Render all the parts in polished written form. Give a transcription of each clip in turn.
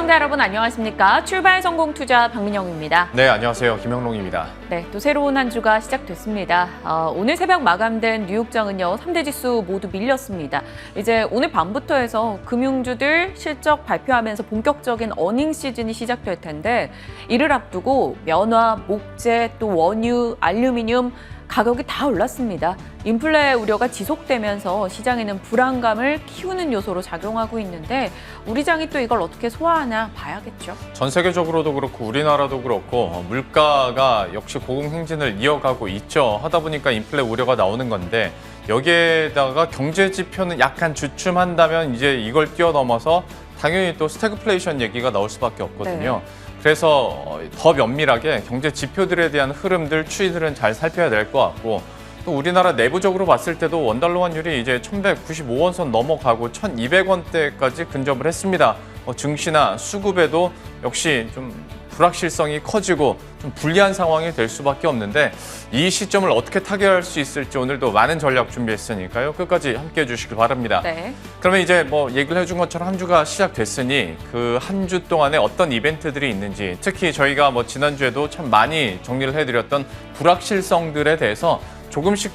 시청자 여러분 안녕하십니까? 출발 성공 투자 박민영입니다. 네, 안녕하세요. 김영롱입니다. 네, 또 새로운 한 주가 시작됐습니다. 오늘 새벽 마감된 뉴욕장은요, 3대 지수 모두 밀렸습니다. 이제 오늘 밤부터 해서 금융주들 실적 발표하면서 본격적인 어닝 시즌이 시작될 텐데 이를 앞두고 면화, 목재, 또 원유, 알루미늄 가격이 다 올랐습니다. 인플레 우려가 지속되면서 시장에는 불안감을 키우는 요소로 작용하고 있는데 우리 장이 또 이걸 어떻게 소화하나 봐야겠죠. 전 세계적으로도 그렇고 우리나라도 그렇고 물가가 역시 고공행진을 이어가고 있죠. 하다 보니까 인플레 우려가 나오는 건데 여기에다가 경제 지표는 약간 주춤한다면 이제 이걸 뛰어넘어서 당연히 또 스태그플레이션 얘기가 나올 수밖에 없거든요. 네. 그래서 더 면밀하게 경제 지표들에 대한 흐름들, 추이들은 잘 살펴야 될 것 같고 또 우리나라 내부적으로 봤을 때도 원달러 환율이 이제 1195원 선 넘어가고 1200원대까지 근접을 했습니다. 증시나 수급에도 역시 좀 불확실성이 커지고 좀 불리한 상황이 될 수밖에 없는데 이 시점을 어떻게 타개할 수 있을지 오늘도 많은 전략 준비했으니까요. 끝까지 함께해 주시길 바랍니다. 네. 그러면 이제 뭐 얘기를 해준 것처럼 한 주가 시작됐으니 그 한 주 동안에 어떤 이벤트들이 있는지 특히 저희가 뭐 지난주에도 참 많이 정리를 해드렸던 불확실성들에 대해서 조금씩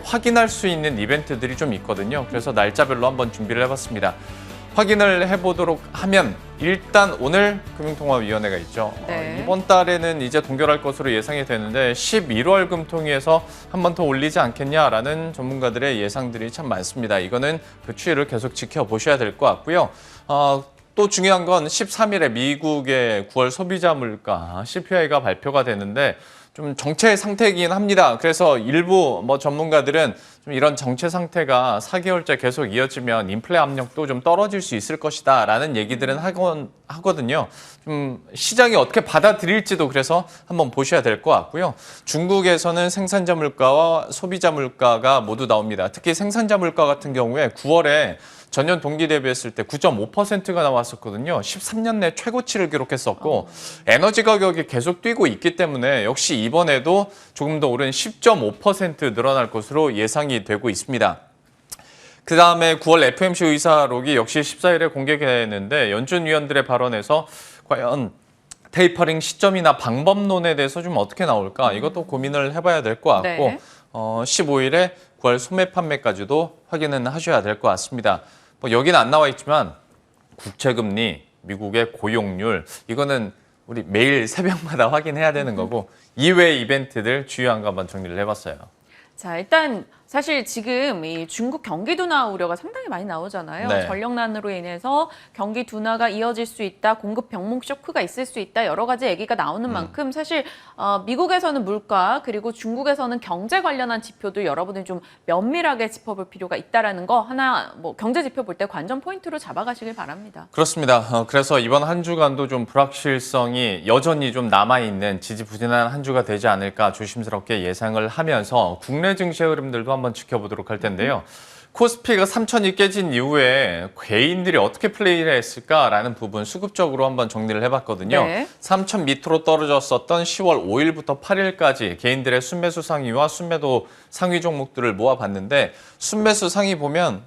확인할 수 있는 이벤트들이 좀 있거든요. 그래서 날짜별로 한번 준비를 해봤습니다. 확인을 해보도록 하면 일단 오늘 금융통화위원회가 있죠. 네. 이번 달에는 이제 동결할 것으로 예상이 되는데 11월 금통위에서 한 번 더 올리지 않겠냐라는 전문가들의 예상들이 참 많습니다. 이거는 그 추이를 계속 지켜보셔야 될 것 같고요. 또 중요한 건 13일에 미국의 9월 소비자 물가 CPI가 발표가 되는데 좀 정체 상태이긴 합니다. 그래서 일부 전문가들은 좀 이런 정체 상태가 4개월째 계속 이어지면 인플레 압력도 좀 떨어질 수 있을 것이다라는 얘기들은 하거든요. 좀 시장이 어떻게 받아들일지도 그래서 한번 보셔야 될 것 같고요. 중국에서는 생산자 물가와 소비자 물가가 모두 나옵니다. 특히 생산자 물가 같은 경우에 9월에 전년 동기 대비했을 때 9.5%가 나왔었거든요. 13년 내 최고치를 기록했었고 에너지 가격이 계속 뛰고 있기 때문에 역시 이번에도 조금 더 오른 10.5% 늘어날 것으로 예상이 되고 있습니다. 그다음에 9월 FOMC 의사록이 역시 14일에 공개되는데 연준 위원들의 발언에서 과연 테이퍼링 시점이나 방법론에 대해서 좀 어떻게 나올까 이것도 고민을 해봐야 될 것 같고 네. 15일에 9월 소매 판매까지도 확인은 하셔야 될 것 같습니다. 여기는 안 나와 있지만 국채금리, 미국의 고용률 이거는 우리 매일 새벽마다 확인해야 되는 거고 이외의 이벤트들 주요한 거 한번 정리를 해봤어요. 자, 일단 사실 지금 이 중국 경기 둔화 우려가 상당히 많이 나오잖아요. 네. 전력난으로 인해서 경기 둔화가 이어질 수 있다, 공급 병목 쇼크가 있을 수 있다, 여러 가지 얘기가 나오는 만큼 사실 미국에서는 물가 그리고 중국에서는 경제 관련한 지표도 여러분이 좀 면밀하게 짚어볼 필요가 있다라는 거 하나 경제 지표 볼 때 관전 포인트로 잡아가시길 바랍니다. 그렇습니다. 그래서 이번 한 주간도 좀 불확실성이 여전히 좀 남아있는 지지부진한 한 주가 되지 않을까 조심스럽게 예상을 하면서 국내 증시 흐름들도 한번 지켜보도록 할 텐데요. 코스피가 3,000이 깨진 이후에 개인들이 어떻게 플레이를 했을까라는 부분 수급적으로 한번 정리를 해봤거든요. 네. 3,000 밑으로 떨어졌었던 10월 5일부터 8일까지 개인들의 순매수 상위와 순매도 상위 종목들을 모아봤는데 순매수 상위 보면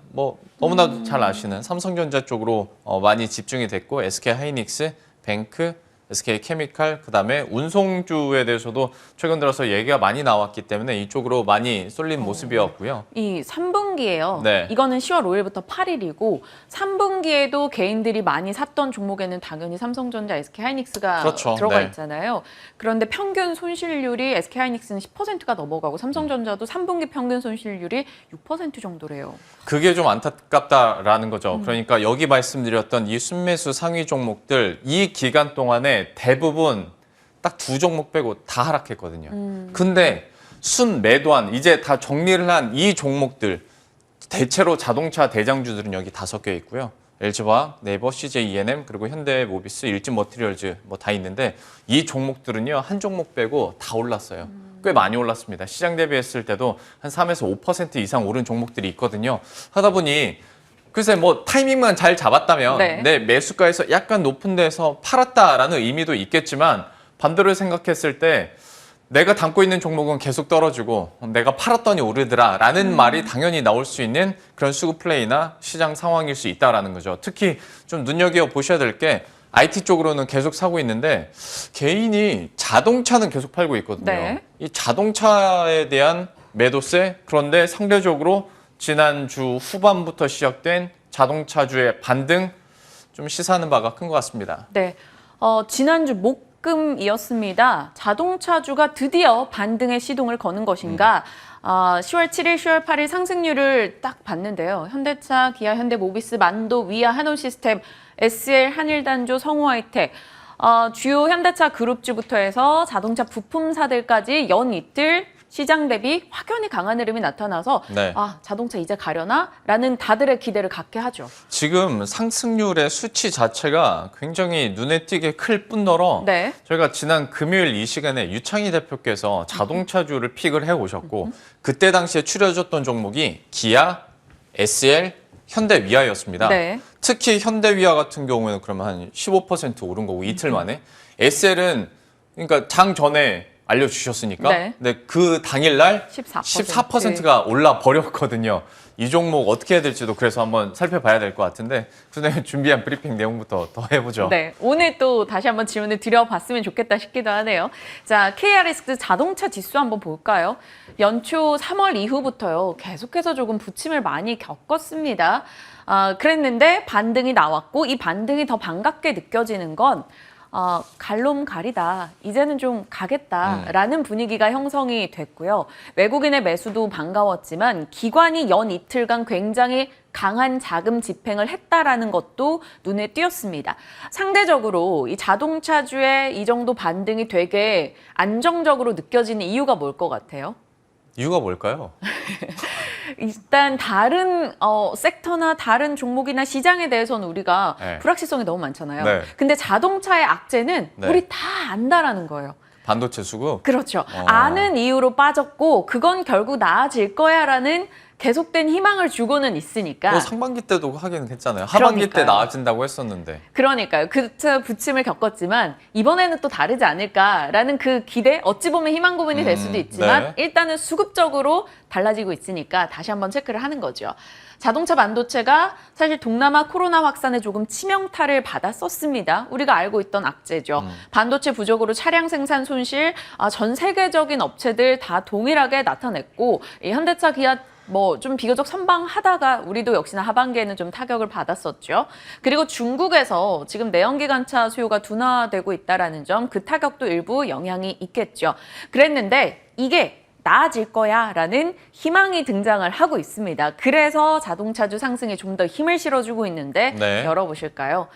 너무나도 잘 아시는 삼성전자 쪽으로 많이 집중이 됐고 SK하이닉스, 뱅크, SK케미칼, 그다음에 운송주에 대해서도 최근 들어서 얘기가 많이 나왔기 때문에 이쪽으로 많이 쏠린 모습이었고요. 이 3분기예요. 네. 이거는 10월 5일부터 8일이고 3분기에도 개인들이 많이 샀던 종목에는 당연히 삼성전자, SK하이닉스가 그렇죠. 들어가 네. 있잖아요. 그런데 평균 손실률이 SK하이닉스는 10%가 넘어가고 삼성전자도 3분기 평균 손실률이 6% 정도래요. 그게 좀 안타깝다라는 거죠. 그러니까 여기 말씀드렸던 이 순매수 상위 종목들 이 기간 동안에 대부분 딱 2종목 빼고 다 하락했거든요. 근데 순매도한 이제 다 정리를 한 이 종목들 대체로 자동차 대장주들은 여기 다 섞여 있고요. LG화학, 네이버, CJ 그리고 현대모비스, 일진머티리얼즈 다 있는데 이 종목들은요 한 종목 빼고 다 올랐어요. 꽤 많이 올랐습니다. 시장 대비했을 때도 한 3에서 5% 이상 오른 종목들이 있거든요. 하다 보니 글쎄 타이밍만 잘 잡았다면 네. 내 매수가에서 약간 높은 데서 팔았다라는 의미도 있겠지만 반대로 생각했을 때 내가 담고 있는 종목은 계속 떨어지고 내가 팔았더니 오르더라라는 말이 당연히 나올 수 있는 그런 수급 플레이나 시장 상황일 수 있다라는 거죠. 특히 좀 눈여겨보셔야 될 게 IT 쪽으로는 계속 사고 있는데 개인이 자동차는 계속 팔고 있거든요. 네. 이 자동차에 대한 매도세, 그런데 상대적으로 지난주 후반부터 시작된 자동차주의 반등 좀 시사하는 바가 큰 것 같습니다. 네, 지난주 목금이었습니다. 자동차주가 드디어 반등의 시동을 거는 것인가? 10월 7일, 10월 8일 상승률을 딱 봤는데요. 현대차, 기아, 현대모비스, 만도, 위아, 한온시스템, SL, 한일단조, 성우하이텍, 주요 현대차 그룹주부터 해서 자동차 부품사들까지 연 이틀 시장 대비 확연히 강한 흐름이 나타나서 네. 자동차 이제 가려나? 라는 다들의 기대를 갖게 하죠. 지금 상승률의 수치 자체가 굉장히 눈에 띄게 클 뿐더러 네. 저희가 지난 금요일 이 시간에 유창희 대표께서 자동차주를 픽을 해오셨고 그때 당시에 추려졌던 종목이 기아, SL, 현대위아였습니다. 네. 특히 현대위아 같은 경우에는 그러면 한 15% 오른 거고 이틀 만에 SL은 그러니까 장 전에 알려주셨으니까 네. 근데 그 당일날 14%. 14%가 올라 버렸거든요. 이 종목 어떻게 해야 될지도 그래서 한번 살펴봐야 될 것 같은데 그다음에 준비한 브리핑 내용부터 더 해보죠. 네, 오늘 또 다시 한번 질문을 드려봤으면 좋겠다 싶기도 하네요. 자, KRX 자동차 지수 한번 볼까요? 연초 3월 이후부터요, 계속해서 조금 부침을 많이 겪었습니다. 그랬는데 반등이 나왔고 이 반등이 더 반갑게 느껴지는 건 갈롬갈이다. 이제는 좀 가겠다라는 분위기가 형성이 됐고요. 외국인의 매수도 반가웠지만 기관이 연 이틀간 굉장히 강한 자금 집행을 했다라는 것도 눈에 띄었습니다. 상대적으로 이 자동차주의 이 정도 반등이 되게 안정적으로 느껴지는 이유가 뭘 것 같아요? 이유가 뭘까요? 일단 다른 섹터나 다른 종목이나 시장에 대해서는 우리가 네. 불확실성이 너무 많잖아요. 네. 근데 자동차의 악재는 네. 우리 다 안다라는 거예요. 반도체 수급? 그렇죠. 아는 이유로 빠졌고 그건 결국 나아질 거야라는 계속된 희망을 주고는 있으니까. 상반기 때도 하긴 했잖아요. 하반기 때 그러니까요. 나아진다고 했었는데. 그러니까요. 그 부침을 겪었지만 이번에는 또 다르지 않을까라는 그 기대, 어찌 보면 희망 고문이 될 수도 있지만 네. 일단은 수급적으로 달라지고 있으니까 다시 한번 체크를 하는 거죠. 자동차 반도체가 사실 동남아 코로나 확산에 조금 치명타를 받았었습니다. 우리가 알고 있던 악재죠. 반도체 부족으로 차량 생산 손실, 전 세계적인 업체들 다 동일하게 나타냈고 이 현대차, 기아 좀 비교적 선방하다가 우리도 역시나 하반기에는 좀 타격을 받았었죠. 그리고 중국에서 지금 내연기관차 수요가 둔화되고 있다라는 점, 그 타격도 일부 영향이 있겠죠. 그랬는데 이게 나아질 거야 라는 희망이 등장을 하고 있습니다. 그래서 자동차주 상승에 좀 더 힘을 실어주고 있는데 네. 열어보실까요?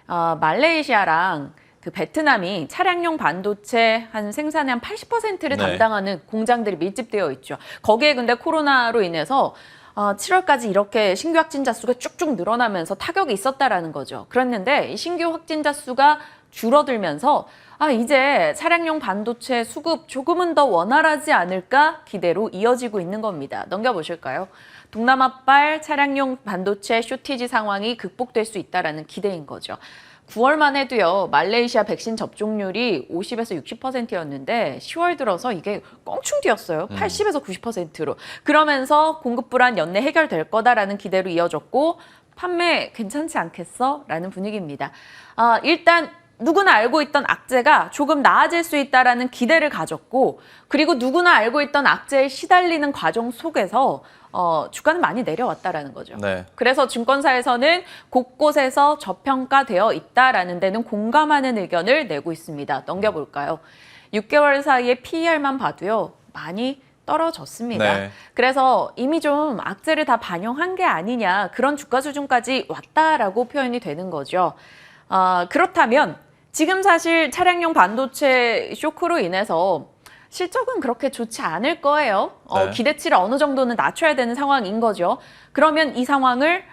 말레이시아랑 그 베트남이 차량용 반도체 생산의 한 80%를 네. 담당하는 공장들이 밀집되어 있죠. 거기에 근데 코로나로 인해서 7월까지 이렇게 신규 확진자 수가 쭉쭉 늘어나면서 타격이 있었다라는 거죠. 그랬는데 이 신규 확진자 수가 줄어들면서 이제 차량용 반도체 수급 조금은 더 원활하지 않을까 기대로 이어지고 있는 겁니다. 넘겨보실까요? 동남아발 차량용 반도체 쇼티지 상황이 극복될 수 있다라는 기대인 거죠. 9월만 해도요, 말레이시아 백신 접종률이 50에서 60%였는데 10월 들어서 이게 껑충 뛰었어요. 80에서 90%로. 그러면서 공급 불안 연내 해결될 거다라는 기대로 이어졌고 판매 괜찮지 않겠어? 라는 분위기입니다. 일단 누구나 알고 있던 악재가 조금 나아질 수 있다라는 기대를 가졌고 그리고 누구나 알고 있던 악재에 시달리는 과정 속에서 주가는 많이 내려왔다라는 거죠. 네. 그래서 증권사에서는 곳곳에서 저평가되어 있다라는 데는 공감하는 의견을 내고 있습니다. 넘겨볼까요? 6개월 사이에 PER만 봐도요. 많이 떨어졌습니다. 네. 그래서 이미 좀 악재를 다 반영한 게 아니냐 그런 주가 수준까지 왔다라고 표현이 되는 거죠. 그렇다면 지금 사실 차량용 반도체 쇼크로 인해서 실적은 그렇게 좋지 않을 거예요. 네. 기대치를 어느 정도는 낮춰야 되는 상황인 거죠. 그러면 이 상황을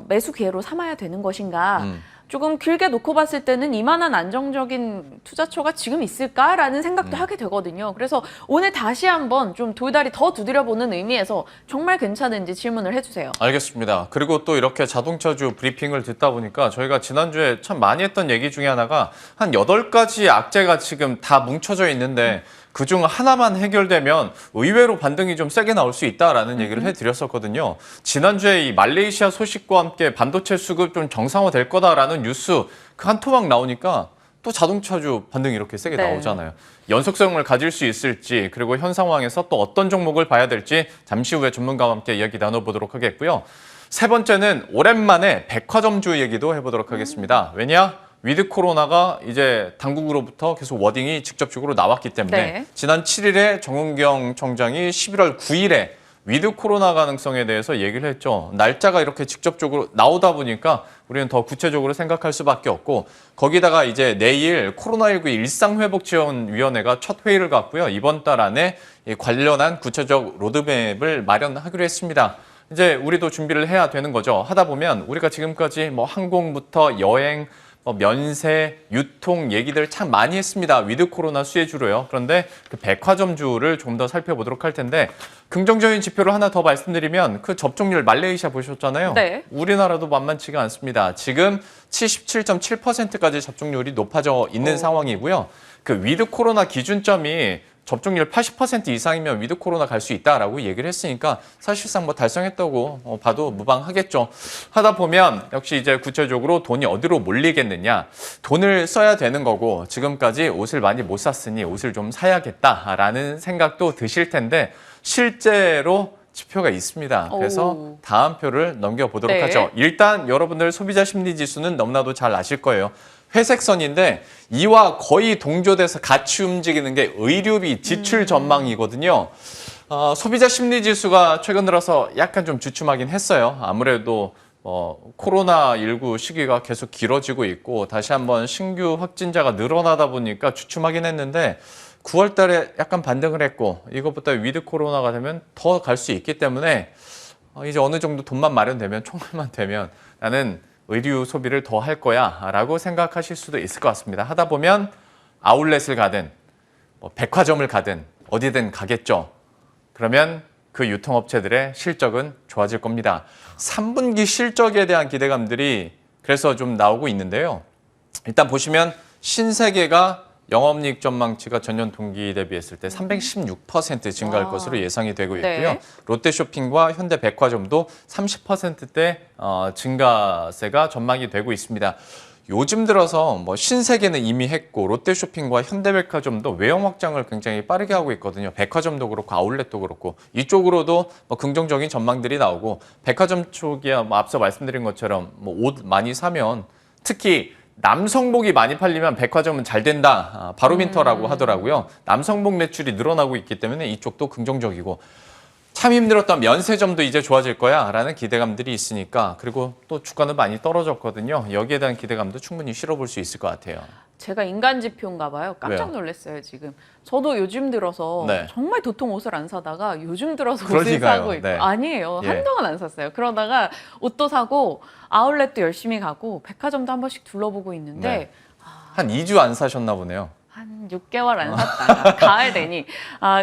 매수 기회로 삼아야 되는 것인가? 조금 길게 놓고 봤을 때는 이만한 안정적인 투자처가 지금 있을까라는 생각도 하게 되거든요. 그래서 오늘 다시 한번 좀 돌다리 더 두드려보는 의미에서 정말 괜찮은지 질문을 해주세요. 알겠습니다. 그리고 또 이렇게 자동차주 브리핑을 듣다 보니까 저희가 지난주에 참 많이 했던 얘기 중에 하나가 한 8가지 악재가 지금 다 뭉쳐져 있는데 그중 하나만 해결되면 의외로 반등이 좀 세게 나올 수 있다라는 얘기를 해드렸었거든요. 지난주에 이 말레이시아 소식과 함께 반도체 수급 좀 정상화될 거다라는 뉴스 그 한 토막 나오니까 또 자동차주 반등이 이렇게 세게 네. 나오잖아요. 연속성을 가질 수 있을지 그리고 현 상황에서 또 어떤 종목을 봐야 될지 잠시 후에 전문가와 함께 이야기 나눠보도록 하겠고요. 세 번째는 오랜만에 백화점주 얘기도 해보도록 하겠습니다. 왜냐? 위드 코로나가 이제 당국으로부터 계속 워딩이 직접적으로 나왔기 때문에 네. 지난 7일에 정은경 청장이 11월 9일에 위드 코로나 가능성에 대해서 얘기를 했죠. 날짜가 이렇게 직접적으로 나오다 보니까 우리는 더 구체적으로 생각할 수밖에 없고 거기다가 이제 내일 코로나19 일상회복지원위원회가 첫 회의를 갖고요. 이번 달 안에 관련한 구체적 로드맵을 마련하기로 했습니다. 이제 우리도 준비를 해야 되는 거죠. 하다 보면 우리가 지금까지 뭐 항공부터 여행, 면세, 유통 얘기들 참 많이 했습니다. 위드 코로나 수혜주로요. 그런데 그 백화점주를 좀 더 살펴보도록 할 텐데 긍정적인 지표를 하나 더 말씀드리면 그 접종률 말레이시아 보셨잖아요. 네. 우리나라도 만만치가 않습니다. 지금 77.7%까지 접종률이 높아져 있는 상황이고요. 그 위드 코로나 기준점이 접종률 80% 이상이면 위드 코로나 갈 수 있다라고 얘기를 했으니까 사실상 뭐 달성했다고 봐도 무방하겠죠. 하다 보면 역시 이제 구체적으로 돈이 어디로 몰리겠느냐. 돈을 써야 되는 거고 지금까지 옷을 많이 못 샀으니 옷을 좀 사야겠다라는 생각도 드실 텐데 실제로 지표가 있습니다. 그래서 다음 표를 넘겨보도록 네. 하죠. 일단 여러분들 소비자 심리 지수는 너무나도 잘 아실 거예요. 회색선인데 이와 거의 동조돼서 같이 움직이는 게 의료비 지출 전망이거든요. 소비자 심리 지수가 최근 들어서 약간 좀 주춤하긴 했어요. 아무래도 코로나19 시기가 계속 길어지고 있고 다시 한번 신규 확진자가 늘어나다 보니까 주춤하긴 했는데 9월 달에 약간 반등을 했고 이것보다 위드 코로나가 되면 더 갈 수 있기 때문에 이제 어느 정도 돈만 마련되면 총알만 되면 나는 의류 소비를 더 할 거야 라고 생각하실 수도 있을 것 같습니다. 하다 보면 아울렛을 가든 백화점을 가든 어디든 가겠죠. 그러면 그 유통업체들의 실적은 좋아질 겁니다. 3분기 실적에 대한 기대감들이 그래서 좀 나오고 있는데요. 일단 보시면 신세계가 영업이익 전망치가 전년 동기 대비했을 때 316% 증가할 것으로 예상이 되고 있고요. 네. 롯데쇼핑과 현대백화점도 30%대 증가세가 전망이 되고 있습니다. 요즘 들어서 신세계는 이미 했고 롯데쇼핑과 현대백화점도 외형 확장을 굉장히 빠르게 하고 있거든요. 백화점도 그렇고 아울렛도 그렇고 이쪽으로도 긍정적인 전망들이 나오고 백화점 쪽이야 앞서 말씀드린 것처럼 옷 많이 사면 특히 남성복이 많이 팔리면 백화점은 잘 된다. 바로미터라고 하더라고요. 남성복 매출이 늘어나고 있기 때문에 이쪽도 긍정적이고 참 힘들었던 면세점도 이제 좋아질 거야 라는 기대감들이 있으니까 그리고 또 주가는 많이 떨어졌거든요. 여기에 대한 기대감도 충분히 실어볼 수 있을 것 같아요. 제가 인간 지표인가 봐요. 깜짝 왜요? 놀랐어요, 지금. 저도 요즘 들어서 네. 정말 도통 옷을 안 사다가 요즘 들어서 그럴 옷을 리가요. 사고 있고. 네. 아니에요. 예. 한동안 안 샀어요. 그러다가 옷도 사고 아울렛도 열심히 가고 백화점도 한 번씩 둘러보고 있는데 네. 한 2주 안 사셨나 보네요. 한 6개월 안 샀다가 가을 되니.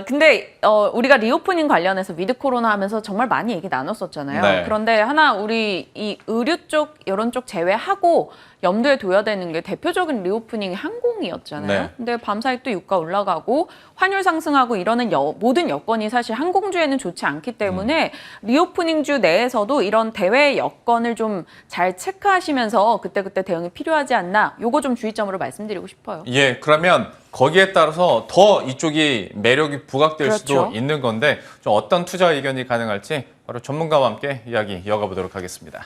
근데 우리가 리오프닝 관련해서 위드 코로나 하면서 정말 많이 얘기 나눴었잖아요. 네. 그런데 하나 우리 이 의류 쪽, 이런 쪽 제외하고 염두에 둬야 되는 게 대표적인 리오프닝이 항공이었잖아요. 네. 근데 밤사이 또 유가 올라가고 환율 상승하고 이러는 모든 여건이 사실 항공주에는 좋지 않기 때문에 리오프닝주 내에서도 이런 대외 여건을 좀 잘 체크하시면서 그때그때 대응이 필요하지 않나, 요거 좀 주의점으로 말씀드리고 싶어요. 예, 그러면 거기에 따라서 더 이쪽이 매력이 부각될 그렇죠. 수도 있는 건데 좀 어떤 투자 의견이 가능할지 바로 전문가와 함께 이야기 이어가 보도록 하겠습니다.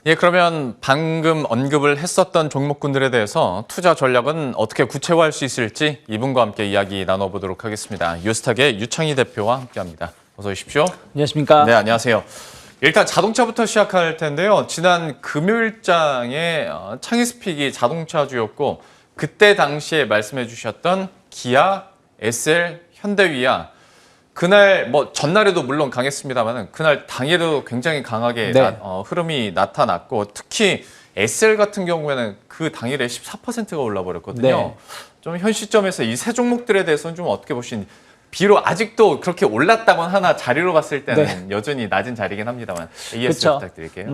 예, 그러면 방금 언급을 했었던 종목군들에 대해서 투자 전략은 어떻게 구체화할 수 있을지 이분과 함께 이야기 나눠보도록 하겠습니다. 유스탁의 유창희 대표와 함께합니다. 어서 오십시오. 안녕하십니까? 네, 안녕하세요. 일단 자동차부터 시작할 텐데요. 지난 금요일장에 창희스픽이 자동차주였고 그때 당시에 말씀해 주셨던 기아, SL, 현대위아 그날 뭐 전날에도 물론 강했습니다만 그날 당일에도 굉장히 강하게 네. 흐름이 나타났고 특히 SL 같은 경우에는 그 당일에 14%가 올라 버렸거든요. 네. 좀 현 시점에서 이 세 종목들에 대해서는 좀 어떻게 보시는지. 비록 아직도 그렇게 올랐다곤 하나 자리로 봤을 때는 여전히 낮은 자리긴 합니다만 ES 그쵸. 부탁드릴게요.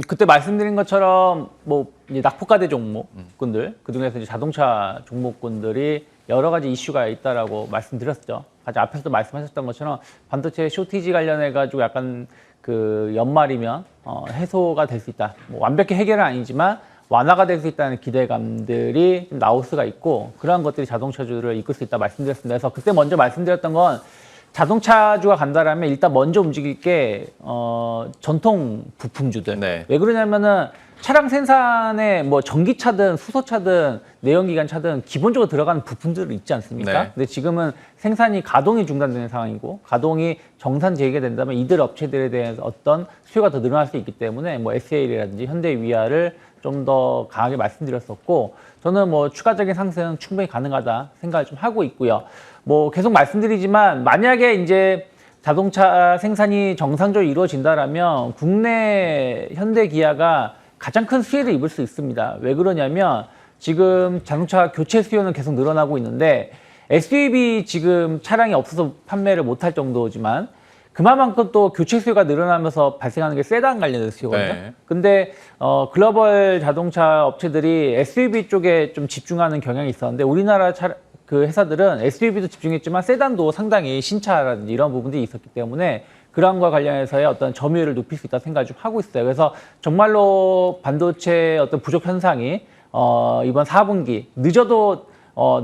그때 말씀드린 것처럼 뭐 이제 낙폭과대 종목군들 그중에서 이제 자동차 종목군들이 여러 가지 이슈가 있다라고 말씀드렸죠. 가장 앞에서도 말씀하셨던 것처럼 반도체 쇼티지 관련해 가지고 약간 그 연말이면 해소가 될 수 있다. 뭐 완벽히 해결은 아니지만 완화가 될 수 있다는 기대감들이 좀 나올 수가 있고 그러한 것들이 자동차주를 이끌 수 있다 말씀드렸습니다. 그래서 그때 먼저 말씀드렸던 건 자동차주가 간다라면 일단 먼저 움직일 게 전통 부품주들. 네. 왜 그러냐면은 차량 생산에 뭐 전기차든 수소차든 내연기관차든 기본적으로 들어가는 부품들이 있지 않습니까? 네. 근데 지금은 생산이 가동이 중단되는 상황이고 가동이 정상 재개된다면 이들 업체들에 대한 어떤 수요가 더 늘어날 수 있기 때문에 뭐 SAL이라든지 현대위아를 좀 더 강하게 말씀드렸었고 저는 뭐 추가적인 상승 충분히 가능하다 생각을 좀 하고 있고요. 뭐 계속 말씀드리지만 만약에 이제 자동차 생산이 정상적으로 이루어진다라면 국내 현대 기아가 가장 큰 수혜를 입을 수 있습니다. 왜 그러냐면 지금 자동차 교체 수요는 계속 늘어나고 있는데 SUV 지금 차량이 없어서 판매를 못할 정도지만 그만큼 또 교체 수요가 늘어나면서 발생하는 게 세단 관련된 수요거든요. 네. 근데 글로벌 자동차 업체들이 SUV 쪽에 좀 집중하는 경향이 있었는데 우리나라 그 회사들은 SUV도 집중했지만 세단도 상당히 신차라든지 이런 부분들이 있었기 때문에 그런 것과 관련해서의 어떤 점유율을 높일 수 있다 생각을 좀 하고 있어요. 그래서 정말로 반도체 어떤 부족 현상이 이번 4분기 늦어도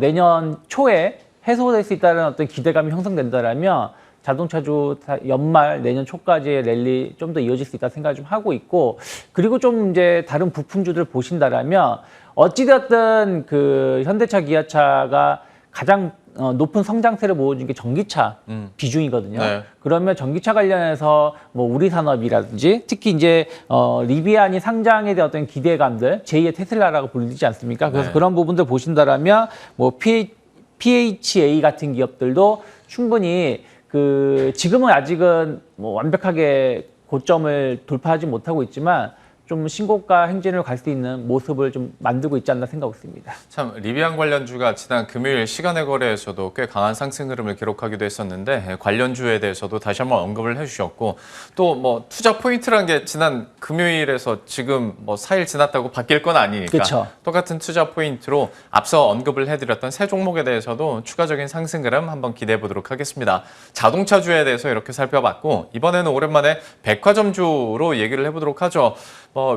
내년 초에 해소될 수 있다는 어떤 기대감이 형성된다라면 자동차주 연말 내년 초까지의 랠리 좀 더 이어질 수 있다 생각을 좀 하고 있고 그리고 좀 이제 다른 부품주들 보신다라면 어찌되었든 그 현대차 기아차가 가장 높은 성장세를 보여준 게 전기차 비중이거든요. 네. 그러면 전기차 관련해서 뭐 우리 산업이라든지 특히 이제 리비안이 상장에 대한 어떤 기대감들 제2의 테슬라라고 불리지 않습니까? 그래서 네. 그런 부분들 보신다라면 뭐 PHA 같은 기업들도 충분히 그 지금은 아직은 뭐 완벽하게 고점을 돌파하지 못하고 있지만 좀 신고가 행진을 갈 수 있는 모습을 좀 만들고 있지 않나 생각하고 있습니다. 참 리비안 관련주가 지난 금요일 시간의 거래에서도 꽤 강한 상승 흐름을 기록하기도 했었는데 관련주에 대해서도 다시 한번 언급을 해주셨고 또 뭐 투자 포인트란 게 지난 금요일에서 지금 뭐 4일 지났다고 바뀔 건 아니니까 그쵸. 똑같은 투자 포인트로 앞서 언급을 해드렸던 세 종목에 대해서도 추가적인 상승 흐름 한번 기대해 보도록 하겠습니다. 자동차주에 대해서 이렇게 살펴봤고 이번에는 오랜만에 백화점주로 얘기를 해보도록 하죠.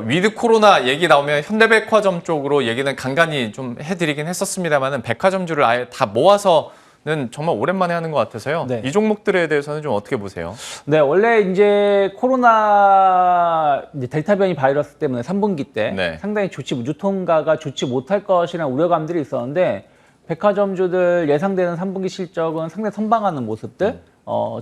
위드 코로나 얘기 나오면 현대백화점 쪽으로 얘기는 간간히 좀 해드리긴 했었습니다만은 백화점주를 아예 다 모아서는 정말 오랜만에 하는 것 같아서요. 네. 이 종목들에 대해서는 좀 어떻게 보세요? 네, 원래 이제 코로나 이제 델타 변이 바이러스 때문에 3분기 때 네. 상당히 유통가가 좋지 못할 것이라는 우려감들이 있었는데 백화점주들 예상되는 3분기 실적은 상당히 선방하는 모습들,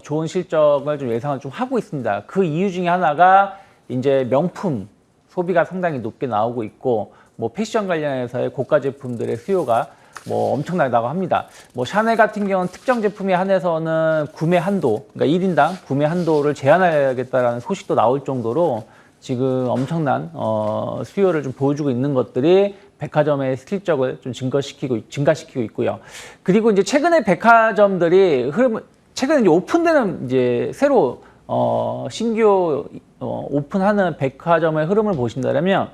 좋은 실적을 좀 예상을 좀 하고 있습니다. 그 이유 중에 하나가 이제 명품 소비가 상당히 높게 나오고 있고 뭐 패션 관련해서의 고가 제품들의 수요가 뭐 엄청나다고 합니다. 뭐 샤넬 같은 경우는 특정 제품에 한해서는 구매 한도, 그러니까 1인당 구매 한도를 제한하겠다라는 소식도 나올 정도로 지금 엄청난 수요를 좀 보여주고 있는 것들이 백화점의 실적을 좀 증가시키고 있고요. 그리고 이제 최근에 백화점들이 최근에 이제 오픈되는 이제 새로 신규 오픈하는 백화점의 흐름을 보신다면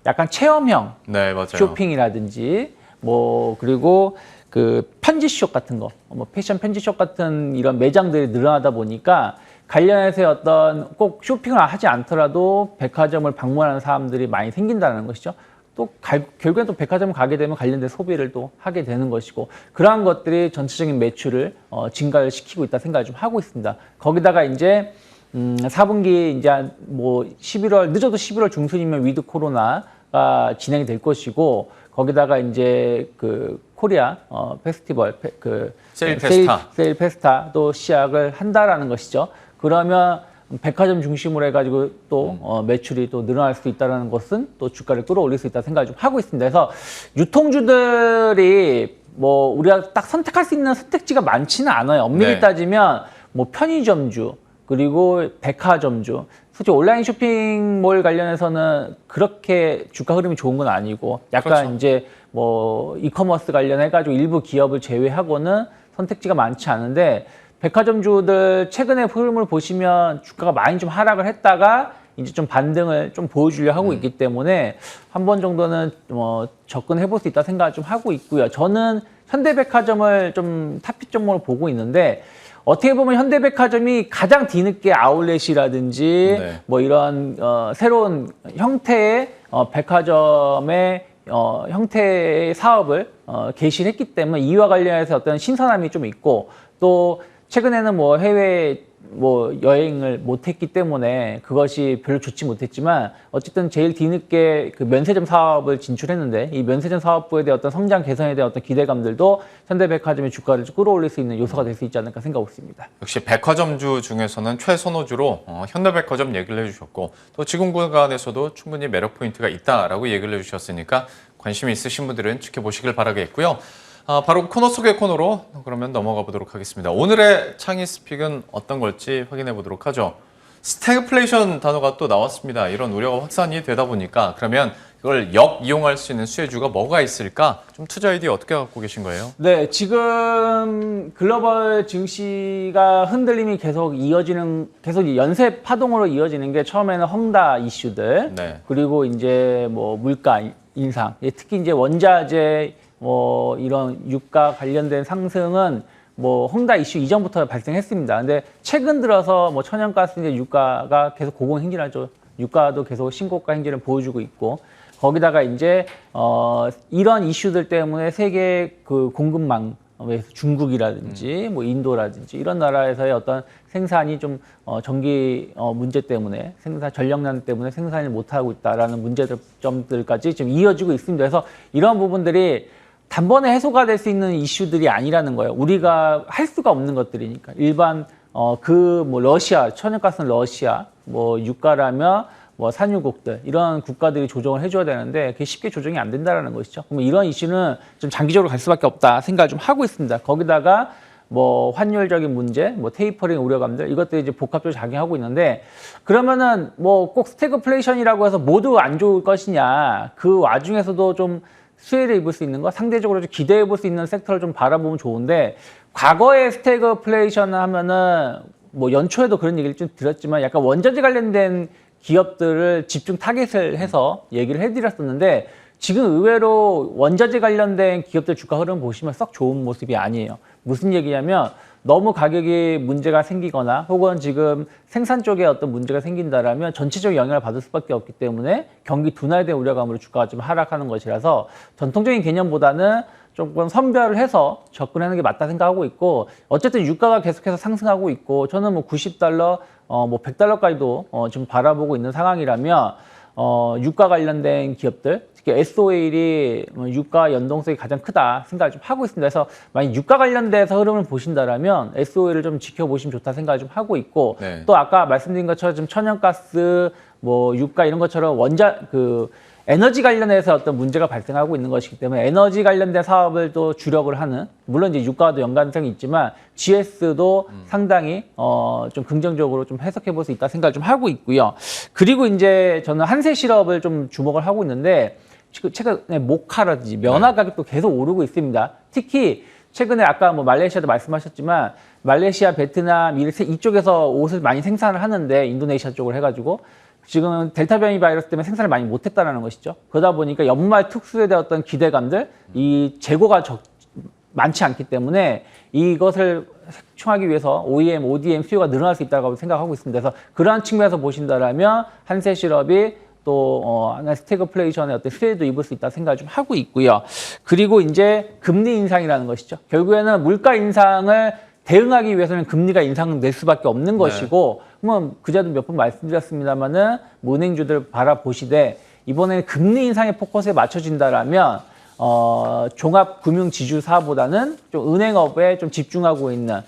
약간 체험형 네, 맞아요. 쇼핑이라든지 뭐 그리고 그 편지숍 같은 거, 뭐 패션 편지숍 같은 이런 매장들이 늘어나다 보니까 관련해서 어떤 꼭 쇼핑을 하지 않더라도 백화점을 방문하는 사람들이 많이 생긴다는 것이죠. 또 결국엔 또 백화점 가게 되면 관련된 소비를 또 하게 되는 것이고 그러한 것들이 전체적인 매출을 증가를 시키고 있다 생각을 좀 하고 있습니다. 거기다가 이제 4분기 이제 뭐 11월 늦어도 11월 중순이면 위드 코로나가 진행이 될 것이고 거기다가 이제 그 코리아 페스티벌 세일 페스타. 세일 페스타도 시작을 한다라는 것이죠. 그러면 백화점 중심으로 해가지고 또 매출이 또 늘어날 수 있다는 것은 또 주가를 끌어올릴 수 있다 생각을 좀 하고 있습니다. 그래서 유통주들이 뭐 우리가 딱 선택할 수 있는 선택지가 많지는 않아요. 엄밀히 네. 따지면 뭐 편의점주 그리고 백화점주, 솔직히 온라인 쇼핑몰 관련해서는 그렇게 주가 흐름이 좋은 건 아니고 약간 그렇죠. 이제 뭐 이커머스 관련해가지고 일부 기업을 제외하고는 선택지가 많지 않은데 백화점주들 최근의 흐름을 보시면 주가가 많이 좀 하락을 했다가 이제 좀 반등을 좀 보여주려 하고 있기 때문에 한 번 정도는 접근해 볼 수 있다 생각을 좀 하고 있고요. 저는 현대백화점을 좀 탑픽 종목으로 보고 있는데 어떻게 보면 현대백화점이 가장 뒤늦게 아울렛이라든지 네. 뭐 이런 새로운 형태의 백화점의 형태의 사업을 개시를 했기 때문에 이와 관련해서 어떤 신선함이 좀 있고 또 최근에는 뭐 해외 뭐 여행을 못했기 때문에 그것이 별로 좋지 못했지만 어쨌든 제일 뒤늦게 그 면세점 사업을 진출했는데 이 면세점 사업부에 대한 어떤 성장 개선에 대한 어떤 기대감들도 현대백화점의 주가를 끌어올릴 수 있는 요소가 될 수 있지 않을까 생각하고 있습니다. 역시 백화점주 중에서는 최선호주로 현대백화점 얘기를 해주셨고 또 지금 구간에서도 충분히 매력 포인트가 있다라고 얘기를 해주셨으니까 관심이 있으신 분들은 지켜보시길 바라겠고요. 바로 코너 속의 코너로 그러면 넘어가 보도록 하겠습니다. 오늘의 창의 스픽은 어떤 걸지 확인해 보도록 하죠. 스태그플레이션 단어가 또 나왔습니다. 이런 우려가 확산이 되다 보니까 그러면 이걸 역이용할 수 있는 수혜주가 뭐가 있을까? 좀 투자 아이디어 어떻게 갖고 계신 거예요? 네, 지금 글로벌 증시가 흔들림이 계속 연쇄 파동으로 이어지는 게 처음에는 헝다 이슈들, 네. 그리고 이제 뭐 물가 인상, 특히 이제 원자재 뭐 이런 유가 관련된 상승은 뭐 헝다 이슈 이전부터 발생했습니다. 근데 최근 들어서 뭐 천연가스 이제 유가가 계속 고공행진하죠. 유가도 계속 신고가 행진을 보여주고 있고 거기다가 이제 이런 이슈들 때문에 세계 그 공급망 중국이라든지 뭐 인도라든지 이런 나라에서의 어떤 생산이 좀 전기 문제 때문에 전력난 때문에 생산을 못 하고 있다라는 문제점들까지 지금 이어지고 있습니다. 그래서 이런 부분들이 단번에 해소가 될 수 있는 이슈들이 아니라는 거예요. 우리가 할 수가 없는 것들이니까. 일반 뭐 러시아, 천연가스는 러시아, 뭐 유가라면 뭐 산유국들 이런 국가들이 조정을 해줘야 되는데 그게 쉽게 조정이 안 된다라는 것이죠. 그러면 이런 이슈는 좀 장기적으로 갈 수밖에 없다 생각을 좀 하고 있습니다. 거기다가 뭐 환율적인 문제, 뭐 테이퍼링 우려감들 이것들이 이제 복합적으로 작용하고 있는데 그러면은 뭐 꼭 스태그플레이션이라고 해서 모두 안 좋을 것이냐? 그 와중에서도 좀 수혜를 입을 수 있는 거, 상대적으로 좀 기대해 볼 수 있는 섹터를 좀 바라보면 좋은데 과거에 스태그플레이션 하면은 뭐 연초에도 그런 얘기를 좀 드렸지만 약간 원자재 관련된 기업들을 집중 타겟을 해서 얘기를 해드렸었는데 지금 의외로 원자재 관련된 기업들 주가 흐름 보시면 썩 좋은 모습이 아니에요. 무슨 얘기냐면 너무 가격이 문제가 생기거나 혹은 지금 생산 쪽에 어떤 문제가 생긴다라면 전체적인 영향을 받을 수밖에 없기 때문에 경기 둔화에 우려감으로 주가가 좀 하락하는 것이라서 전통적인 개념보다는 조금 선별을 해서 접근하는 게 맞다 생각하고 있고 어쨌든 유가가 계속해서 상승하고 있고 저는 뭐 $90, 뭐 $100까지도 좀 바라보고 있는 상황이라면 유가 관련된 기업들 특히 S-오일이 유가 연동성이 가장 크다 생각을 좀 하고 있습니다. 그래서 만약 유가 관련돼서 흐름을 보신다라면 S-오일을 좀 지켜보시면 좋다 생각을 좀 하고 있고 네. 또 아까 말씀드린 것처럼 좀 천연가스 뭐 유가 이런 것처럼 에너지 관련해서 어떤 문제가 발생하고 있는 것이기 때문에 에너지 관련된 사업을 또 주력을 하는 물론 이제 유가와도 연관성이 있지만 GS도 상당히 좀 긍정적으로 좀 해석해 볼 수 있다 생각을 좀 하고 있고요. 그리고 이제 저는 한세 실업을 좀 주목을 하고 있는데 최근에 모카라든지 면화 가격도 계속 오르고 있습니다. 특히 최근에 아까 뭐 말레이시아도 말씀하셨지만 말레이시아, 베트남 이쪽에서 옷을 많이 생산을 하는데 인도네시아 쪽으로 해가지고 지금 델타 변이 바이러스 때문에 생산을 많이 못했다는 것이죠. 그러다 보니까 연말 특수에 대한 어떤 기대감들, 이 재고가 많지 않기 때문에 이것을 확충하기 위해서 OEM, ODM 수요가 늘어날 수 있다고 생각하고 있습니다. 그래서 그러한 측면에서 보신다라면 한세실업이 또 스태그플레이션의 어떤 수혜도 입을 수 있다 생각을 좀 하고 있고요. 그리고 이제 금리 인상이라는 것이죠. 결국에는 물가 인상을 대응하기 위해서는 금리가 인상될 수밖에 없는 것이고, 그러면 그전에도 몇 번 말씀드렸습니다만은 은행주들 바라보시되 이번에는 금리 인상의 포커스에 맞춰진다라면 종합금융지주사보다는 좀 은행업에 좀 집중하고 있는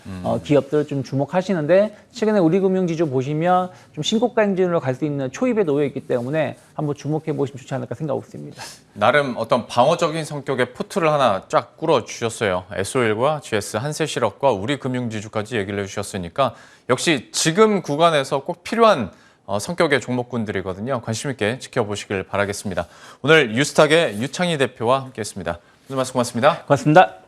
기업들을 좀 주목하시는데 최근에 우리금융지주 보시면 좀 신고가 행진으로 갈 수 있는 초입에 놓여 있기 때문에 한번 주목해 보시면 좋지 않을까 생각하고 있습니다. 나름 어떤 방어적인 성격의 포트를 하나 쫙 꾸려 주셨어요. SO일과 GS, 한세실업과 우리금융지주까지 얘기를 해주셨으니까 역시 지금 구간에서 꼭 필요한 성격의 종목군들이거든요. 관심 있게 지켜보시길 바라겠습니다. 오늘 유스탁의 유창희 대표와 함께했습니다. 오늘 말씀 고맙습니다. 고맙습니다.